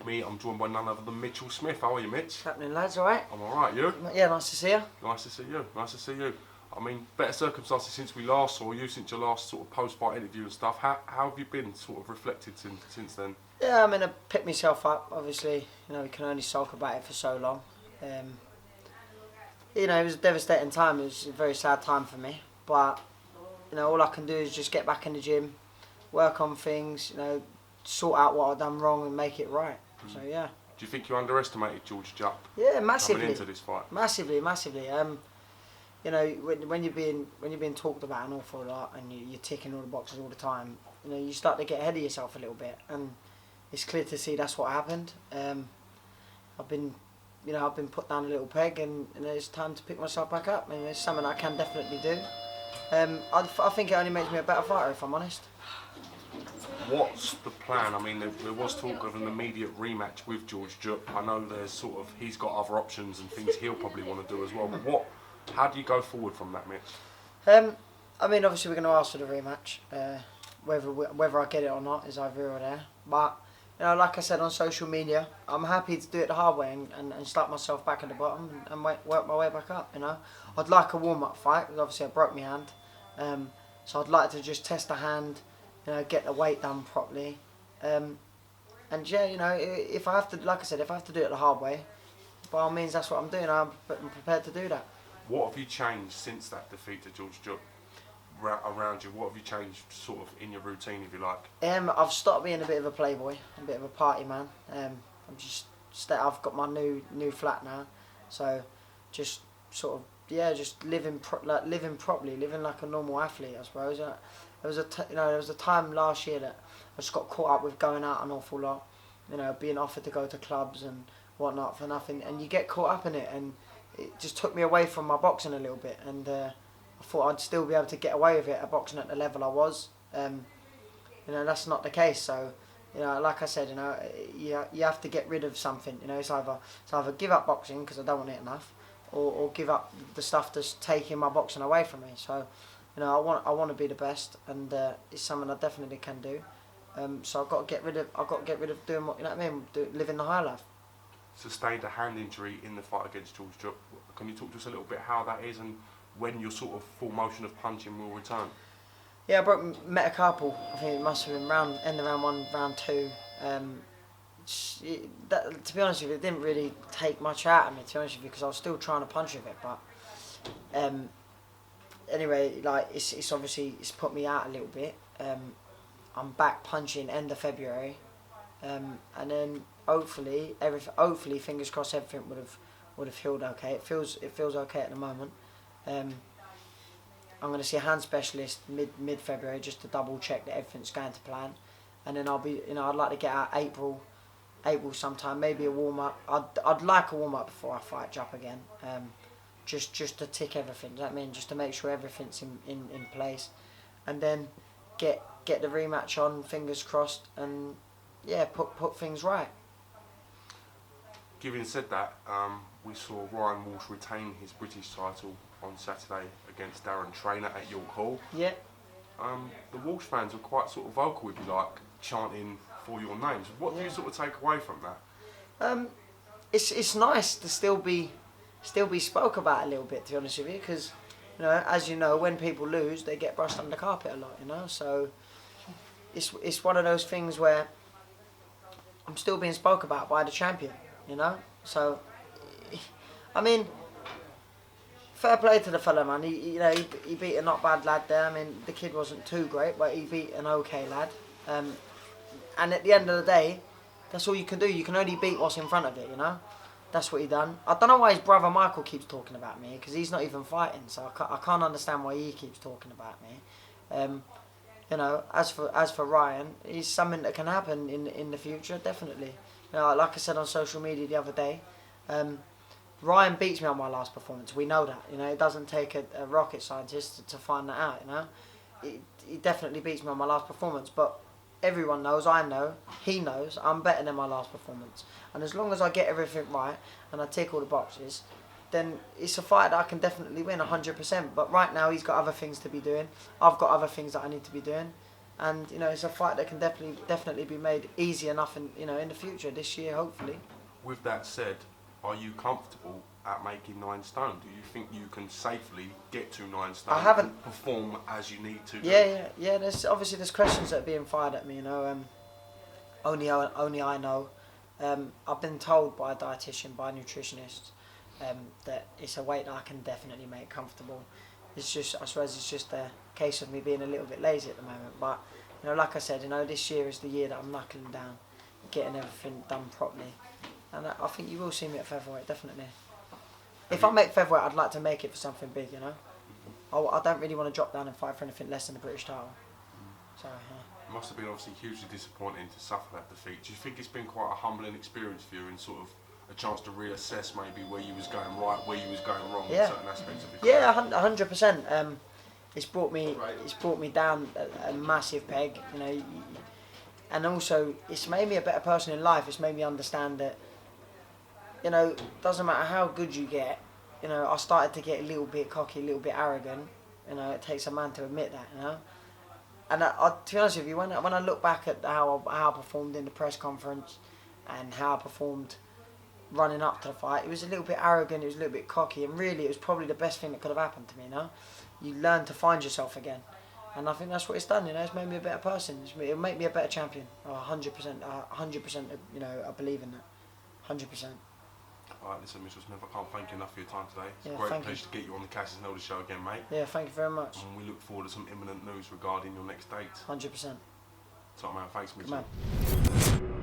with me, I'm joined by none other than Mitchell Smith. How are you, Mitch? What's happening, lads? All right? I'm alright, you? Yeah, nice to see you. Nice to see you, nice to see you. I mean, better circumstances since we last saw you, since your last sort of post-fight interview and stuff. How have you been sort of reflected since then? Yeah, I mean, I picked myself up. Obviously, you know, we can only sulk about it for so long. You know, it was a devastating time. It was a very sad time for me. But, you know, all I can do is just get back in the gym, work on things, you know, sort out what I've done wrong and make it right. So, yeah. Do you think you underestimated George Jupp? Yeah, massively. Coming into this fight? Massively. You know, when you're being talked about an awful lot and you're ticking all the boxes all the time, you know, you start to get ahead of yourself a little bit, and it's clear to see that's what happened. I've been put down a little peg, and it's time to pick myself back up. I mean, it's something I can definitely do. I think it only makes me a better fighter, if I'm honest. What's the plan? I mean, there was talk of an immediate rematch with George Jupp. I know he's got other options and things he'll probably want to do as well. But how do you go forward from that, Mitch? I mean, obviously we're going to ask for the rematch. Whether I get it or not is either here or there. But, you know, like I said on social media, I'm happy to do it the hard way and start myself back at the bottom and work my way back up, you know. I'd like a warm-up fight, because obviously I broke my hand. So I'd like to just test the hand, you know, get the weight done properly. And yeah, you know, if I have to, like I said, if I have to do it the hard way, by all means that's what I'm doing. I'm prepared to do that. What have you changed since that defeat to George Jupp around you? What have you changed sort of in your routine, if you like? I've stopped being a bit of a playboy, a bit of a party man. I've got my new flat now, so just sort of just living properly, living like a normal athlete, I suppose. There was a time last year that I just got caught up with going out an awful lot, you know, being offered to go to clubs and whatnot for nothing, and you get caught up in it, and it just took me away from my boxing a little bit, and I thought I'd still be able to get away with it at boxing at the level I was. You know, that's not the case. So, you know, like I said, you know, you have to get rid of something. You know, it's either give up boxing because I don't want it enough, or give up the stuff that's taking my boxing away from me. So, you know, I want to be the best, and it's something I definitely can do. So I've got to get rid of doing what, you know what I mean, living the high life. Sustained a hand injury in the fight against George Jupp. Can you talk to us a little bit how that is and when your sort of full motion of punching will return? Yeah, I broke metacarpal. I think it must have been end of round 1, round 2. To be honest with you, it didn't really take much out of me, to be honest with you, because I was still trying to punch with it. But anyway, like it's obviously put me out a little bit. I'm back punching end of February, and then hopefully, fingers crossed, everything would have healed okay. It feels okay at the moment. I'm going to see a hand specialist mid February just to double check that everything's going to plan, and then I'd like to get out April sometime, maybe a warm up. I'd like a warm up before I fight Jupp again, just to tick everything. Does that mean just to make sure everything's in place, and then get the rematch on, fingers crossed, and yeah, put things right. Given said that, we saw Ryan Walsh retain his British title on Saturday against Darren Traynor at York Hall. Yeah. The Walsh fans were quite sort of vocal, if you like, chanting for your names. What do you sort of take away from that? It's nice to still be spoke about a little bit, to be honest with you, because, you know, as you know, when people lose, they get brushed under the carpet a lot, you know. So it's one of those things where I'm still being spoke about by the champion, you know. So I mean, fair play to the fella, man. He beat a not bad lad there. I mean, the kid wasn't too great, but he beat an okay lad. And at the end of the day, that's all you can do. You can only beat what's in front of it, you know. That's what he done. I don't know why his brother Michael keeps talking about me, because he's not even fighting. So I can't understand why he keeps talking about me. You know, as for Ryan, it's something that can happen in the future, definitely. You know, like I said on social media the other day, Ryan beats me on my last performance. We know that. You know, it doesn't take a rocket scientist to find that out. You know, he definitely beats me on my last performance. But everyone knows, I know, he knows, I'm better than my last performance. And as long as I get everything right and I tick all the boxes, then it's a fight that I can definitely win 100%. But right now he's got other things to be doing. I've got other things that I need to be doing. and it's a fight that can definitely be made easy enough in the future, this year hopefully. With that said, are you comfortable at making 9 stone? Do you think you can safely get to 9 stone? I haven't and perform as you need to. Yeah. There's questions that are being fired at me. Only I know. I've been told by a dietitian, by a nutritionist, that it's a weight that I can definitely make comfortable. I suppose it's just a case of me being a little bit lazy at the moment. But like I said, this year is the year that I'm knuckling down, getting everything done properly, and I think you will see me at featherweight definitely. If I make featherweight, I'd like to make it for something big. I don't really want to drop down and fight for anything less than the British title. So. It must have been obviously hugely disappointing to suffer that defeat. Do you think it's been quite a humbling experience for you, and sort of a chance to reassess maybe where you was going right, where you was going wrong in certain aspects of your career? 100%. It's brought me down a massive peg, and also it's made me a better person in life. It's made me understand that, doesn't matter how good you get. I started to get a little bit cocky, a little bit arrogant. It takes a man to admit that. And to be honest with you, when I look back at how I performed in the press conference and how I performed running up to the fight, it was a little bit arrogant, it was a little bit cocky, and really it was probably the best thing that could have happened to me. You learn to find yourself again, and I think that's what it's done. It's made me a better person. It'll make me a better champion. 100%. 100%. I believe in that. 100%. Alright, listen, Mr. Smith, I can't thank you enough for your time today. It's Yeah, a great thank pleasure to get you on the Cassius Nelder show again, mate. Yeah, thank you very much. And we look forward to some imminent news regarding your next date. 100%. Top man, thanks, Good Mr. man.